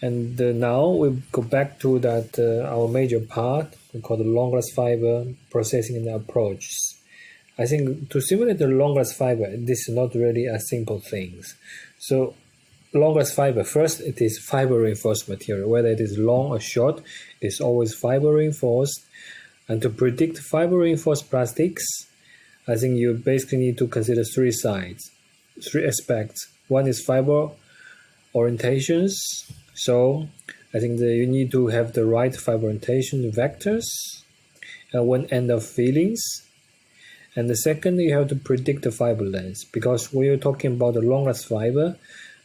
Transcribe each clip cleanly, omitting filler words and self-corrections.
And now we go back to that our major part, we call the long-glass fiber processing and approaches. I think to simulate the long-glass fiber, this is not really a simple thing. So long-glass fiber, first it is fiber reinforced material. Whether it is long or short, it's always fiber reinforced. And to predict fiber reinforced plastics, I think you basically need to consider three aspects. One is fiber orientations. So I think that you need to have the right fiber orientation vectors and one end of fillings. And the second, you have to predict the fiber length, because when you're talking about the long-glass fiber,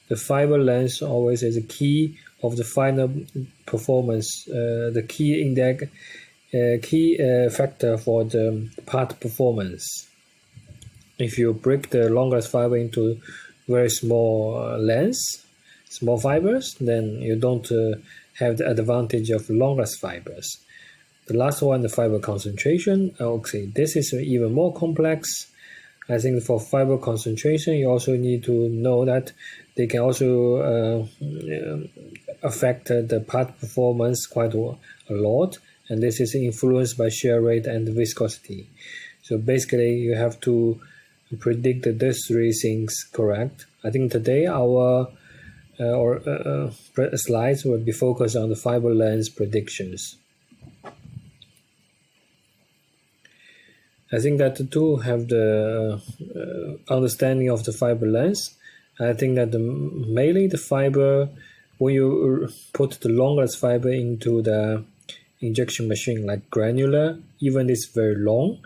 the fiber length always is a key of the final performance, the key index, key factor for the part performance. If you break the long-glass fiber into very small lengths, small fibers, then you don't have the advantage of long-glass fibers. The last one, the fiber concentration. Okay, this is even more complex. I think for fiber concentration, you also need to know that they can also affect the part performance quite a lot, and this is influenced by shear rate and viscosity. So basically, you have to predict these three things correct. I think today our slides will be focused on the fiber length predictions. I think that to have the understanding of the fiber length, I think that mainly the fiber, when you put the long-glass fiber into the injection machine, like granular, even it's very long,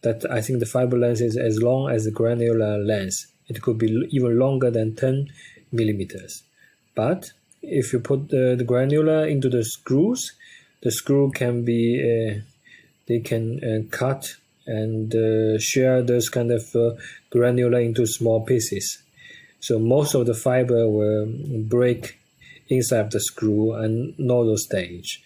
that I think the fiber length is as long as the granular length. It could be even longer than 10 millimeters. But if you put the granular into the screws, the screw can be, they can cut and share those kind of granular into small pieces. So most of the fiber will break inside the screw and nozzle stage.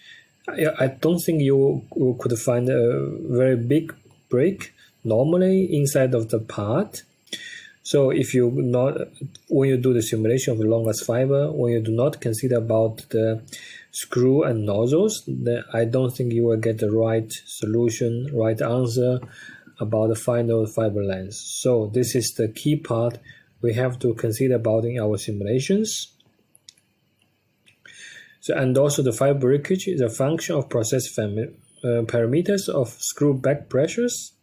I don't think you could find a very big break normally inside of the part. So if you not, when you do the simulation of the long-glass fiber, when you do not consider about the screw and nozzles, then I don't think you will get the right solution, right answer about the final fiber length. So this is the key part we have to consider about in our simulations. So, and also the fiber breakage is a function of process parameters of screw back pressures,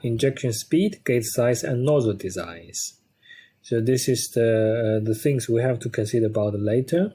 injection speed, gate size, and nozzle designs. So this is the things we have to consider about later.